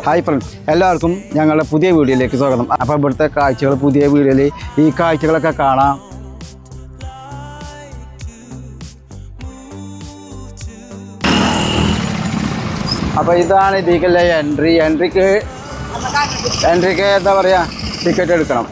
Hi friends, എല്ലാവർക്കും ഞങ്ങളുടെ പുതിയ വീഡിയോയിലേക്ക് സ്വാഗതം. അപ്പോൾ ഇവിടുത്തെ കാഴ്ചകൾ പുതിയ വീഡിയോയിൽ ഈ കാഴ്ചകളൊക്കെ കാണാം. അപ്പോൾ ഇതാണ് ഇതിലേക്കുള്ള എൻട്രിക്ക് എന്താ പറയുക, ടിക്കറ്റ് എടുക്കണം.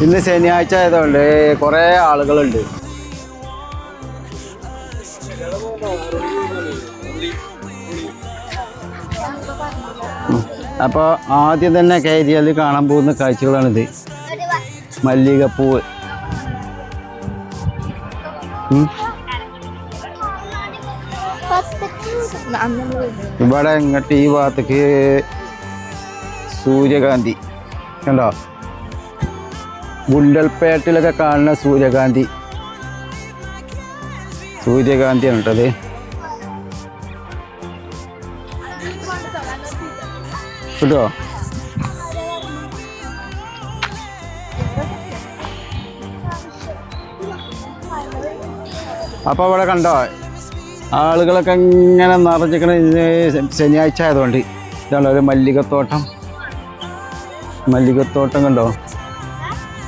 ഇന്ന് ശനിയാഴ്ച ആയതുകൊണ്ട് കുറേ ആളുകളുണ്ട്. അപ്പോൾ ആദ്യം തന്നെ കയറിയാൽ കാണാൻ പോകുന്ന കാഴ്ചകളാണിത്. മല്ലികപ്പൂവ്. ഇവിടെ ഇങ്ങോട്ട് ഈ ഭാഗത്തേക്ക് സൂര്യകാന്തി കണ്ടോ, ഗുണ്ടൽപേട്ടിലൊക്കെ കാണുന്ന സൂര്യകാന്തിയാണ് കേട്ടത്. കേട്ടോ, അപ്പോൾ ഇവിടെ കണ്ടോ ആളുകളൊക്കെ ഇങ്ങനെ നിറഞ്ഞിക്കണ. ശനിയാഴ്ച ആയതുകൊണ്ട് ഇതാണ് ഒരു മല്ലികത്തോട്ടം കണ്ടോ,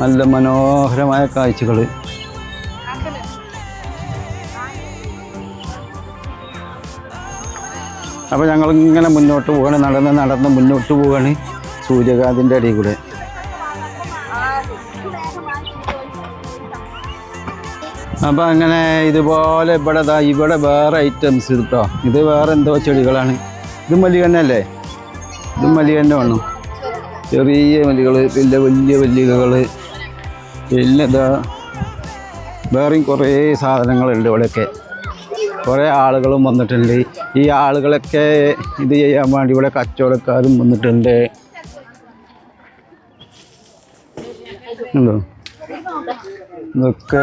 നല്ല മനോഹരമായ കാഴ്ചകൾ. അപ്പോൾ ഞങ്ങളിങ്ങനെ മുന്നോട്ട് പോവുകയാണ്, നടന്ന് മുന്നോട്ട് പോവുകയാണ് സൂര്യകാന്തിൻ്റെ അടിയിൽ കൂടെ. അപ്പോൾ അങ്ങനെ ഇതുപോലെ ഇവിടെ വേറെ ഐറ്റംസ് കേട്ടോ. ഇത് വേറെ എന്തോ ചെടികളാണ്. ഇത് മല്ലികന്നല്ലേ, ഇത് മല്ലികന്ന വേണം. ചെറിയ മല്ലികൾ, പിന്നെ വലിയ മല്ലികകൾ, പിന്നെ ഇതാ വേറെയും കുറേ സാധനങ്ങളുണ്ട്. ഇവിടെയൊക്കെ കുറേ ആളുകളും വന്നിട്ടുണ്ട്. ഈ ആളുകളൊക്കെ ഇത് ചെയ്യാൻ വേണ്ടി ഇവിടെ കച്ചവടക്കാരും വന്നിട്ടുണ്ട്. ഇതൊക്കെ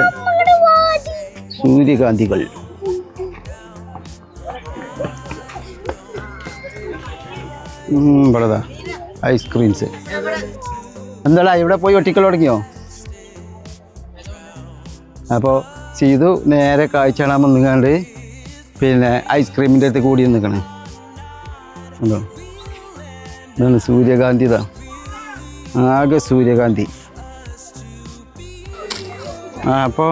സൂര്യകാന്തികൾ. ഇവിടെതാ ഐസ്ക്രീംസ്. എന്താ ഇവിടെ പോയി ഒട്ടിക്കൽ തുടങ്ങിയോ? അപ്പോൾ ചെയ്തു നേരെ കാഴ്ച കാണാൻ വന്നുകൊണ്ട് പിന്നെ ഐസ്ക്രീമിൻ്റെ അടുത്ത് കൂടി നിൽക്കണേ. ഉണ്ടോ, ഇതാണ് സൂര്യകാന്തി. ആകെ സൂര്യകാന്തി. അപ്പോൾ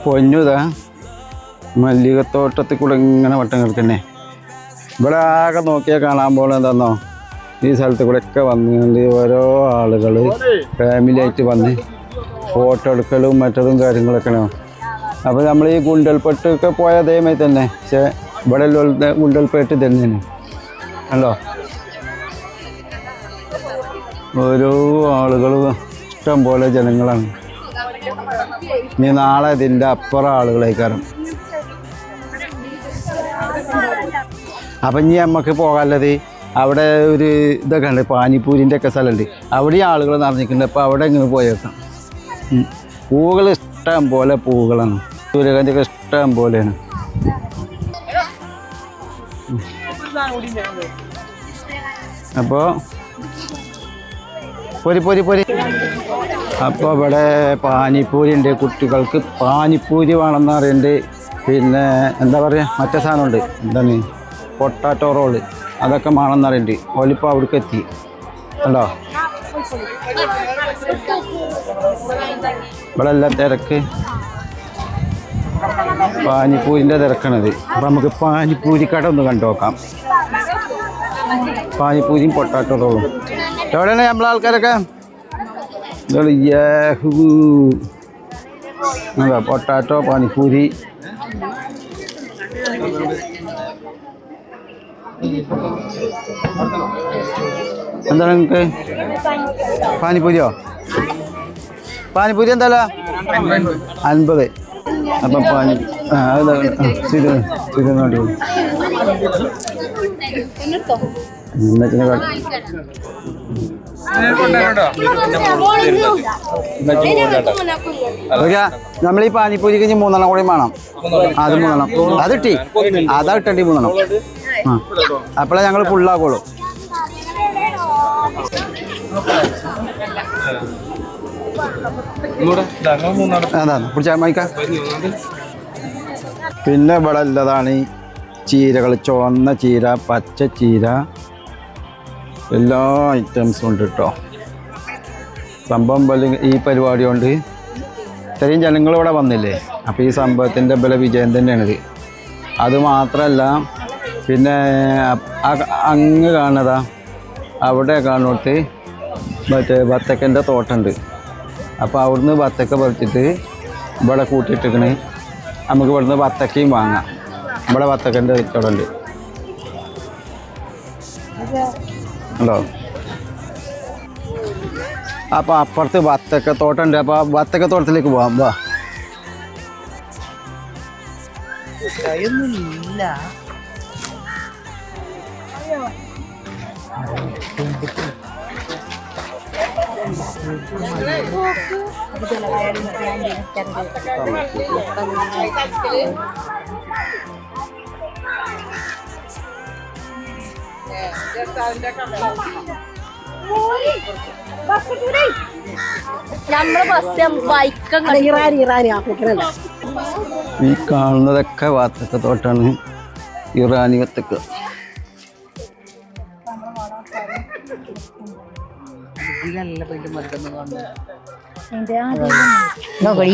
പൊന്നുതാ മല്ലികത്തോട്ടത്തിൽ കൂടെ ഇങ്ങനെ വട്ടം കിടക്കണേ. ഇവിടെ ആകെ നോക്കിയാൽ കാണാൻ പോകുന്നത് എന്താണെന്നോ, ഈ സ്ഥലത്ത് കൂടെയൊക്കെ വന്നുകൊണ്ട് ഓരോ ആളുകൾ ഫാമിലിയായിട്ട് വന്ന് ഫോട്ടോ എടുക്കലും മറ്റതും കാര്യങ്ങളൊക്കെയാണോ. അപ്പോൾ നമ്മൾ ഈ ഗുണ്ടൽപേട്ടൊക്കെ പോയ അതേമാതിരി തന്നെ, പക്ഷേ ഇവിടെ ഗുണ്ടൽപേട്ട് തന്നെയാണ്. കണ്ടോ, ഓരോ ആളുകളും ഇഷ്ടം പോലെ ജനങ്ങളാണ്. ഇനി നാളെ ഇതിൻ്റെ അപ്പുറം ആളുകളേക്കാരം. അപ്പം ഇനി നമുക്ക് പോകാനുള്ളത് അവിടെ ഒരു ഇതൊക്കെ ഉണ്ട്, പാനിപ്പൂരിൻ്റെ ഒക്കെ സ്ഥലമുണ്ട്. അവിടെയും ആളുകൾ നിറഞ്ഞിട്ടുണ്ട്. അപ്പോൾ അവിടെ ഇങ്ങനെ പോയേക്കാം. പൂവുകൾ ഇഷ്ടം പോലെ പൂവുകളാണ്. സൂര്യകാന്തിയൊക്കെ ഇഷ്ടം പോലെയാണ്. അപ്പോൾ പൊരി. അപ്പോൾ ഇവിടെ പാനിപ്പൂരി ഉണ്ട്. കുട്ടികൾക്ക് പാനിപ്പൂരി വേണമെന്ന് പറയുന്നുണ്ട്. പിന്നെ എന്താ പറയുക, മറ്റേ സാധനമുണ്ട്, എന്താണ് പൊട്ടാറ്റോ റോള്, അതൊക്കെ വേണമെന്ന് പറയുന്നുണ്ട്. ഓലിപ്പോൾ അവിടേക്ക് എത്തി. കണ്ടോ, ഇവിടെ എല്ലാം തിരക്ക്, പാനിപ്പൂരിൻ്റെ തിരക്കാണിത്. അപ്പം നമുക്ക് പാനിപ്പൂരി കട ഒന്ന് കണ്ടു നോക്കാം. പാനിപ്പൂരിയും പൊട്ടാറ്റോ റോളും. എവിടെയാണ് നമ്മളെ ആൾക്കാരൊക്കെ? അതാ പൊട്ടാറ്റോ, പാനിപ്പൂരി. എന്താണ് നിങ്ങൾക്ക് പാനിപ്പൂരിയോ? പാനിപ്പൂരി എന്താ 50. അപ്പം നമ്മൾ ഈ പാനിപ്പൂരിക്ക് 3 കൂടി വേണം. അത് 3 അത് ഇട്ടി, അതാ ഇട്ടേണ്ടി 3. അപ്പോഴേ ഞങ്ങൾ ഫുള്ളാക്കുള്ളൂ. അതാണ് പിടിച്ചാൽ മൈക്ക. പിന്നെ ഇവിടെ ഉള്ളതാണ് ചീരകൾ, ചുവന്ന ചീര, പച്ച ചീര, എല്ലാ ഐറ്റംസും ഉണ്ട് കേട്ടോ. സംഭവം ഈ പരിപാടി കൊണ്ട് ഇത്രയും ജനങ്ങളിവിടെ വന്നില്ലേ, അപ്പോൾ ഈ സംഭവത്തിൻ്റെ വിജയം തന്നെയാണിത്. അത് മാത്രമല്ല, പിന്നെ അങ്ങ് കാണുന്നതാ, അവിടെ കാണുന്നിടത്ത് മറ്റേ വത്തക്കൻ്റെ തോട്ടമുണ്ട്. അപ്പോൾ അവിടുന്ന് വത്തക്ക പറിച്ചിട്ട് ഇവിടെ കൂട്ടിയിട്ടിക്കണ്. നമുക്ക് ഇവിടുന്ന് വത്തക്കയും വാങ്ങാം. ഇവിടെ വത്തക്കൻ്റെ തോട്ടമുണ്ട് ഉണ്ടോ. അപ്പോൾ അപ്പുറത്ത് വത്തക്ക തോട്ടമുണ്ട്. അപ്പോൾ വത്തക്ക തോട്ടത്തിലേക്ക് പോകാം. വാ. ഈ കാണുന്നതൊക്കെ വത്തക്ക തോട്ടാണ്, ഇറാനി വത്തക്ക.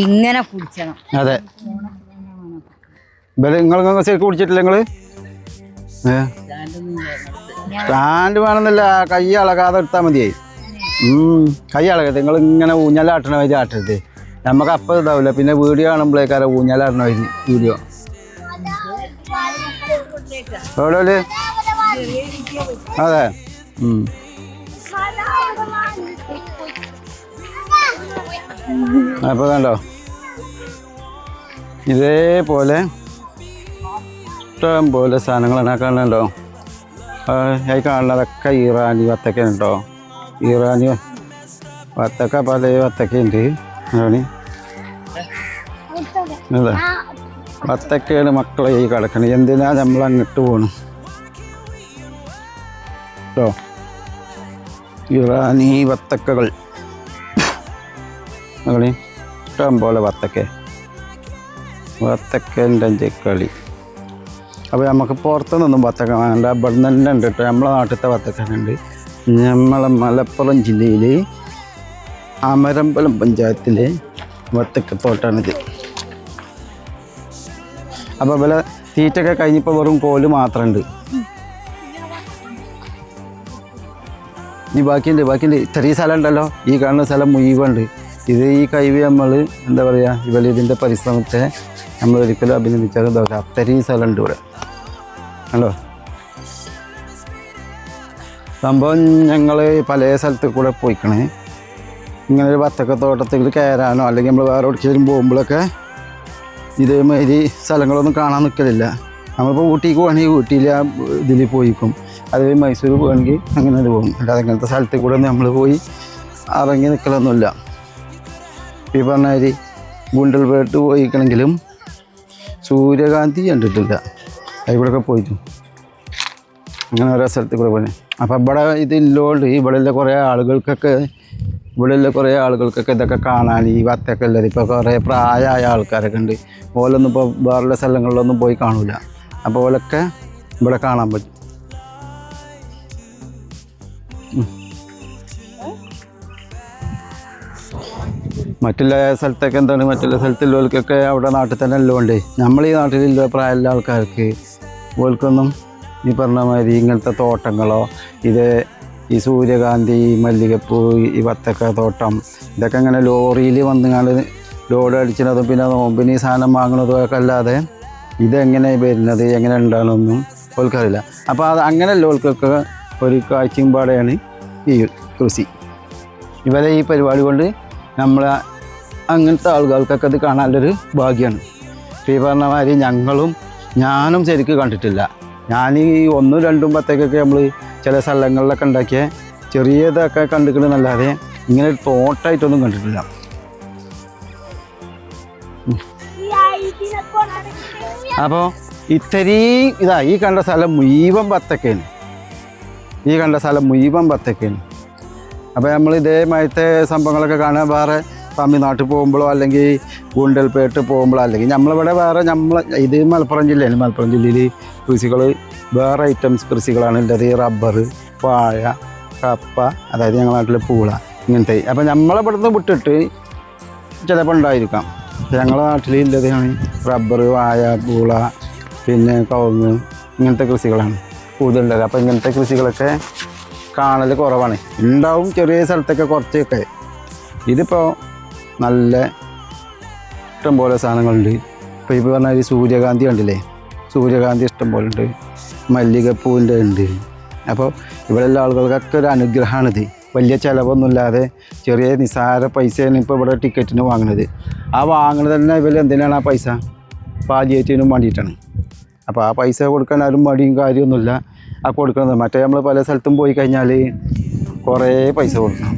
ഇങ്ങനെ കുടിക്കണം. അതെ, നിങ്ങൾ ശരിക്കും കുടിച്ചിട്ടില്ല നിങ്ങള്? സ്റ്റാൻഡ് വേണമെന്നില്ല, കൈ അളകാതെ എടുത്താൽ മതിയായി. കൈ അളകരുത്. നിങ്ങൾ ഇങ്ങനെ ഊഞ്ഞാലാട്ടണ വഴി ആട്ടരുത്. നമുക്ക് അപ്പം ഇതാവില്ല. പിന്നെ വീഡിയോ കാണുമ്പോഴേക്കാരെ ഊഞ്ഞാലാട്ടണ വഴി വീഡിയോ. എവിടെ? അതെ. അപ്പോൾ കണ്ടോ, ഇതേപോലെ ഇഷ്ടം പോലെ സാധനങ്ങളാണ് കാണുന്നുണ്ടോ. ഈ കാണുന്നതൊക്കെ ഇറാനി വത്തക്ക ഉണ്ടോ. ഇറാനി വത്തക്ക പല വത്തക്കയുണ്ട്. അതെ, വത്തക്കയാണ് മക്കളെ ഈ കിടക്കണത്. എന്തിനാ നമ്മൾ അങ്ങോട്ട് പോകണം കേട്ടോ. ഇറാനി വത്തക്കകൾ അങ്ങനെ ഇഷ്ടം പോലെ വത്തക്കൻ്റെ കളി. അപ്പോൾ നമുക്ക് പുറത്തുനിന്നൊന്നും വത്തക്ക വേണ്ട, ഇവിടെ നിന്ന് തന്നെ ഉണ്ട് കേട്ടോ. നമ്മളെ നാട്ടിലത്തെ വത്തക്കനുണ്ട്. നമ്മളെ മലപ്പുറം ജില്ലയിൽ അമരമ്പലം പഞ്ചായത്തിലെ വത്തക്കത്തോട്ടാണിത്. അപ്പോൾ വില തീറ്റൊക്കെ കഴിഞ്ഞപ്പോൾ വെറും കോല് മാത്രമുണ്ട്. ഈ ബാക്കിയുണ്ട്. ഇത്രയും സ്ഥലം ഉണ്ടല്ലോ. ഈ കാണുന്ന സ്ഥലം മുഴുവനുണ്ട്. ഇത് ഈ കൈവി നമ്മൾ എന്താ പറയുക, ഇവർ ഇതിൻ്റെ പരിശ്രമത്തെ നമ്മൾ ഒരിക്കലും അഭിനന്ദിച്ചാൽ ഇതാക്കുക. അത്രയും സ്ഥലമുണ്ട് ഇവിടെ. ഹലോ, സംഭവം ഞങ്ങൾ പല സ്ഥലത്ത് കൂടെ പോയിക്കണേ. ഇങ്ങനെ ഒരു വത്തക്ക തോട്ടത്തിൽ കയറാനോ അല്ലെങ്കിൽ നമ്മൾ വേറെ എവിടേക്കും പോകുമ്പോഴൊക്കെ ഇതേമാതിരി സ്ഥലങ്ങളൊന്നും കാണാൻ നിൽക്കലില്ല. നമ്മളിപ്പോൾ ഊട്ടിക്ക് പോകണമെങ്കിൽ ഊട്ടിയിൽ ആ ഇതിൽ പോയിക്കും. അത് മൈസൂർ പോകണമെങ്കിൽ അങ്ങനെ അത് പോകും. അല്ലാതെ അങ്ങനത്തെ സ്ഥലത്തിൽ കൂടെ നമ്മൾ പോയി ഇറങ്ങി നിൽക്കലൊന്നുമില്ല. ഈ പറഞ്ഞ മാതിരി ഗുണ്ടൽപേട്ട് പോയിക്കണമെങ്കിലും സൂര്യകാന്തി കണ്ടിട്ടില്ല. അതിലൂടെയൊക്കെ പോയിട്ടു അങ്ങനെ ഓരോ സ്ഥലത്ത് കൂടെ പോയി. അപ്പം ഇവിടെ ഇതില്ലോണ്ട് ഇവിടെയുള്ള കുറേ ആളുകൾക്കൊക്കെ ഇതൊക്കെ കാണാൻ ഈ വത്തക്ക ഉള്ളത്. ഇപ്പോൾ കുറേ പ്രായമായ ആൾക്കാരൊക്കെ ഉണ്ട്. ഓലൊന്നും ഇപ്പോൾ വേറെയുള്ള സ്ഥലങ്ങളിലൊന്നും പോയി കാണില്ല. അപ്പോൾ ഓലൊക്കെ ഇവിടെ കാണാൻ പറ്റും. മറ്റുള്ള സ്ഥലത്തൊക്കെ എന്താണ്, മറ്റുള്ള സ്ഥലത്തുള്ളവർക്കൊക്കെ അവിടെ നാട്ടിൽ തന്നെ ഉള്ളതുകൊണ്ട് നമ്മൾ ഈ നാട്ടിലുള്ള പ്രായമുള്ള ആൾക്കാർക്ക് ഓൽക്കൊന്നും ഈ പറഞ്ഞ മാതിരി ഇങ്ങനത്തെ തോട്ടങ്ങളോ ഈ സൂര്യകാന്തി, മല്ലികപ്പൂ, ഈ വത്തക്ക തോട്ടം ഇതൊക്കെ ഇങ്ങനെ ലോറിയിൽ വന്നുകൊണ്ട് ലോഡ് അടിച്ചിരുന്നതും പിന്നെ നോമ്പിന് ഈ സാധനം വാങ്ങുന്നതും ഒക്കെ അല്ലാതെ ഇതെങ്ങനെ വരുന്നത് എങ്ങനെ ഉണ്ടാകുന്നൊന്നും ഓൽക്കറിയില്ല. അപ്പോൾ അത് അങ്ങനെയുള്ള ഓൽക്കൊക്കെ ഒരു കാഴ്ചയും പാടെയാണ് ഈ കൃഷി. ഇവരെ ഈ പരിപാടി കൊണ്ട് നമ്മൾ അങ്ങനത്തെ ആളുകൾക്കൊക്കെ അത് കാണാനുള്ളൊരു ഭാഗ്യമാണ്. ഇപ്പോൾ ഈ പറഞ്ഞ മാതിരി ഞാനും ശരിക്കും കണ്ടിട്ടില്ല. ഞാൻ ഈ 1, 2 വത്തക്കൊക്കെ നമ്മൾ ചില സ്ഥലങ്ങളിലൊക്കെ ഉണ്ടാക്കിയ ചെറിയതൊക്കെ കണ്ടിട്ടുണ്ടെന്നല്ലാതെ ഇങ്ങനെ ഒരു തോട്ടായിട്ടൊന്നും കണ്ടിട്ടില്ല. അപ്പോൾ ഇത്രയും ഈ കണ്ട സ്ഥലം മുഴുവൻ വത്തക്കയാണ്. അപ്പോൾ നമ്മൾ ഇതേമാതിരത്തെ സംഭവങ്ങളൊക്കെ കാണാൻ വേറെ തമിഴ്നാട്ടിൽ പോകുമ്പോഴോ അല്ലെങ്കിൽ ഗുണ്ടൽപേട്ട് പോകുമ്പോഴോ അല്ലെങ്കിൽ നമ്മളിവിടെ വേറെ ഇത് മലപ്പുറം ജില്ലയിൽ കൃഷികൾ വേറെ ഐറ്റംസ് കൃഷികളാണ് ഉള്ളത്. റബ്ബർ, വാഴ, കപ്പ, അതായത് ഞങ്ങളുടെ നാട്ടിലെ പൂള ഇങ്ങനത്തെ. അപ്പോൾ നമ്മളിവിടുന്ന് വിട്ടിട്ട് ചിലപ്പോൾ ഉണ്ടായിരിക്കാം. ഞങ്ങളുടെ നാട്ടിൽ ഉള്ളതാണ് റബ്ബർ, വാഴ, പൂള, പിന്നെ കവുങ്ങ് ഇങ്ങനത്തെ കൃഷികളാണ് കൂടുതലുള്ളത്. അപ്പോൾ ഇങ്ങനത്തെ കൃഷികളൊക്കെ കാണൽ കുറവാണ്. ഉണ്ടാവും ചെറിയ സ്ഥലത്തൊക്കെ കുറച്ചൊക്കെ. ഇതിപ്പോൾ നല്ല ഇഷ്ടംപോലെ സാധനങ്ങളുണ്ട്. ഇപ്പോൾ ഇപ്പോൾ പറഞ്ഞാൽ സൂര്യകാന്തി കണ്ടില്ലേ, സൂര്യകാന്തി ഇഷ്ടംപോലെ ഉണ്ട്, മല്ലികപ്പൂവിൻ്റെ ഉണ്ട്. അപ്പോൾ ഇവിടെയുള്ള ആളുകൾക്കൊക്കെ ഒരു അനുഗ്രഹമാണിത്. വലിയ ചിലവൊന്നുമില്ലാതെ ചെറിയ നിസ്സാര പൈസയാണ് ഇപ്പോൾ ഇവിടെ ടിക്കറ്റിന് വാങ്ങുന്നത്. ആ വാങ്ങുന്നത് തന്നെ ഇവർ എന്തിനാണ് ആ പൈസ? പാലിയേറ്റീവിനും വേണ്ടിയിട്ടാണ്. അപ്പോൾ ആ പൈസ കൊടുക്കാൻ ആരും മടിയും കാര്യമൊന്നുമില്ല ആ കൊടുക്കുന്നത്. മറ്റേ നമ്മൾ പല സ്ഥലത്തും പോയി കഴിഞ്ഞാൽ കുറേ പൈസ കൊടുക്കണം,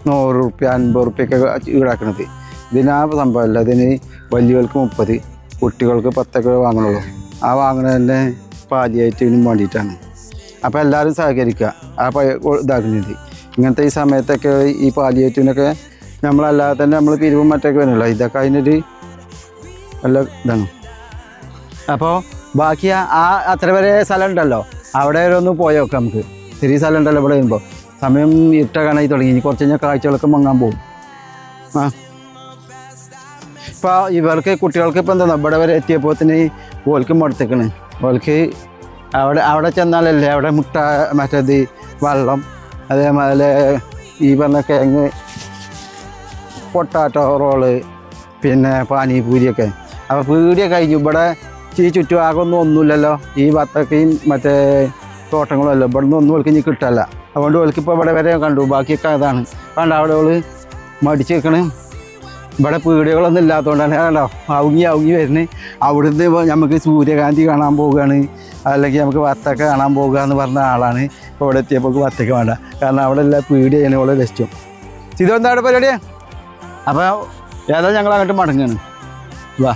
100 റുപ്യ 50 റുപ്യൊക്കെ ഈടാക്കണത്. ഇതിനാ സംഭവമല്ല. ഇതിന് വലിയവർക്ക് 30, കുട്ടികൾക്ക് 10 വാങ്ങണുള്ളൂ. ആ വാങ്ങണത് തന്നെ പാലിയേറ്റീവിനും വേണ്ടിയിട്ടാണ്. അപ്പോൾ എല്ലാവരും സഹകരിക്കുക ആ ഇതാക്കുന്നത്. ഇങ്ങനത്തെ ഈ സമയത്തൊക്കെ ഈ പാലിയേറ്റീവിനൊക്കെ നമ്മളല്ലാതെ തന്നെ നമ്മൾ പിരിവും മറ്റൊക്കെ വരുമല്ലോ. ഇതൊക്കെ അതിനൊരു നല്ല ഇതാണ്. അപ്പോൾ ബാക്കി ആ അത്ര വരെ സ്ഥലം ഉണ്ടല്ലോ, അവിടെ വരെ ഒന്ന് പോയോക്കാം നമുക്ക്. ചെറിയ സ്ഥലം ഉണ്ടല്ലോ ഇവിടെ വരുമ്പോൾ. സമയം ഇട്ട കാണാൻ തുടങ്ങി. ഇനി കുറച്ച് കഴിഞ്ഞാൽ കാഴ്ചകളൊക്കെ മങ്ങാൻ പോകും. ഇപ്പോൾ ഇവർക്ക് കുട്ടികൾക്ക് ഇപ്പോൾ എന്താ ഇവിടെ വരെ എത്തിയപ്പോൾ തന്നെ ഓൽക്ക് മടുത്തേക്കണ്. ഓൽക്ക് അവിടെ ചെന്നാലല്ലേ അവിടെ മുട്ട, മറ്റേത് വെള്ളം, അതേപോലെ ഈ പറഞ്ഞ കിഴങ്ങ്, പൊട്ടാറ്റോ റോള്, പിന്നെ പാനിപൂരിയൊക്കെ. അപ്പോൾ പീടിയ കഴിഞ്ഞു. ഇവിടെ ഈ ചുറ്റുഭാഗമൊന്നും ഒന്നുമില്ലല്ലോ. ഈ വത്തക്കയും മറ്റേ തോട്ടങ്ങളും അല്ലോ. ഇവിടെ നിന്ന് ഒന്നും ഓൾക്ക് ഇനി കിട്ടല്ല. അതുകൊണ്ട് ഓൾക്കിപ്പോൾ ഇവിടെ വരെ കണ്ടു. ബാക്കിയൊക്കെ അതാണ് കണ്ട. അവിടെ ഓള് മടിച്ച് വെക്കണേ. ഇവിടെ പീടികകളൊന്നും ഇല്ലാത്തതുകൊണ്ടാണ് കണ്ടോ അവങ്ങി വരുന്നത്. അവിടുന്ന് നമുക്ക് സൂര്യകാന്തി കാണാൻ പോവുകയാണ്, അല്ലെങ്കിൽ നമുക്ക് വത്തക്ക കാണാൻ പോകുക എന്ന് പറഞ്ഞ ആളാണ്. ഇപ്പോൾ ഇവിടെ എത്തിയപ്പോൾ വത്തക്ക വേണ്ട, കാരണം അവിടെ എല്ലാം പീടിയാണ് ഓളെ ലക്ഷ്യം. ഇതെന്താ അവിടെ പരിപാടിയാ? അപ്പോൾ ഏതാ ഞങ്ങൾ അങ്ങോട്ട് മടങ്ങാണ്. വാ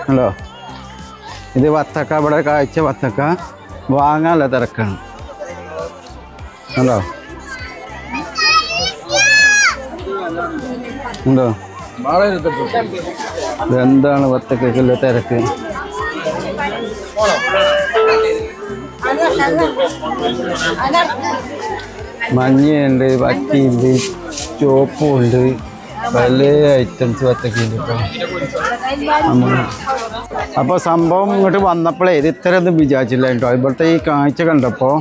ഹലോ, ഇത് വത്തക്ക. ഇവിടെ കാഴ്ച വത്തക്ക വാങ്ങാനുള്ള തിരക്കാണ്. ഹലോ ഉണ്ടോ? ഇതെന്താണ് വത്തക്കയ്ക്കുള്ള തിരക്ക്? മഞ്ഞയുണ്ട്, പച്ചയുണ്ട്, ചുവപ്പുണ്ട്, പല ഐറ്റംസ് വത്തക്കയുണ്ട് കേട്ടോ. അപ്പോൾ സംഭവം ഇങ്ങോട്ട് വന്നപ്പോഴേ ഇത് ഇത്രയൊന്നും വിചാരിച്ചില്ല കേട്ടോ. ഇവിടുത്തെ ഈ കാഴ്ച കണ്ടപ്പോൾ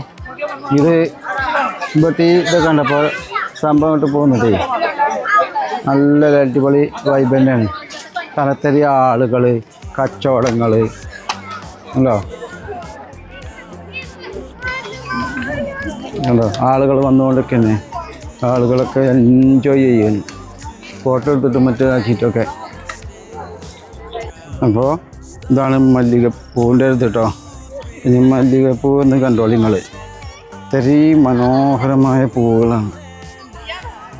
ഇവിടുത്തെ ഇത് കണ്ടപ്പോൾ സംഭവം ഇങ്ങോട്ട് പോകുന്നതേ നല്ല അടിപൊളി വൈബ് തന്നെയാണ്. തലത്തരി ആളുകൾ, കച്ചവടങ്ങൾ ഉണ്ടോ ഉണ്ടോ ആളുകൾ വന്നുകൊണ്ടൊക്കെ ആളുകളൊക്കെ എൻജോയ് ചെയ്യുന്നു, ഫോട്ടോ എടുത്തിട്ടും മറ്റേതാക്കിയിട്ടൊക്കെ. അപ്പോൾ ഇതാണ് മല്ലികപ്പൂവിൻ്റെ ഇത് കേട്ടോ. ഇനി മല്ലികപ്പൂ എന്ന് കണ്ടോളി നിങ്ങൾ. ഇത്രയും മനോഹരമായ പൂവുകളാണ്.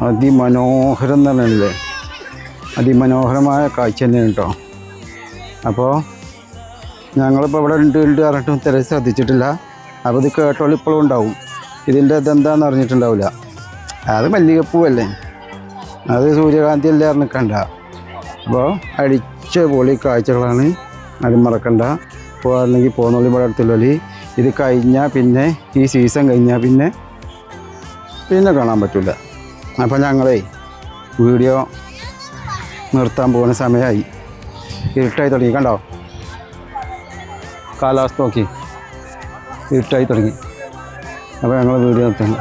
അതിമനോഹരം എന്ന് പറഞ്ഞില്ലേ, അതിമനോഹരമായ കാഴ്ച തന്നെയാണ് കേട്ടോ. അപ്പോൾ ഞങ്ങളിപ്പോൾ ഇവിടെ ഉണ്ട് പറഞ്ഞിട്ടും ഇത്ര ശ്രദ്ധിച്ചിട്ടില്ല. അപ്പോൾ ഇത് കേട്ടോളി ഇപ്പോഴും ഉണ്ടാവും. ഇതിൻ്റെ ഇതെന്താണെന്ന് അറിഞ്ഞിട്ടുണ്ടാവില്ല. അത് മല്ലികപ്പൂവല്ലേ, അത് സൂര്യകാന്തി അല്ലേ അറിഞ്ഞിക്കണ്ട. അപ്പോൾ അടിച്ച പൊളി കാഴ്ചകളാണ്, അത് മറക്കണ്ട. പോകാറുണ്ടെങ്കിൽ പോന്നോളി ഇവിടെ അടുത്തുള്ളി. ഇത് കഴിഞ്ഞാൽ പിന്നെ ഈ സീസൺ കഴിഞ്ഞാൽ പിന്നെ കാണാൻ പറ്റില്ല. അപ്പോൾ ഞങ്ങളേ വീഡിയോ നിർത്താൻ പോകുന്ന സമയമായി. ഇരുട്ടായി തുടങ്ങി കണ്ടോ, കാലാവസ്ഥ നോക്കി ഇരുട്ടായി തുടങ്ങി. അപ്പോൾ ഞങ്ങൾ വീഡിയോ നിർത്തുന്നു.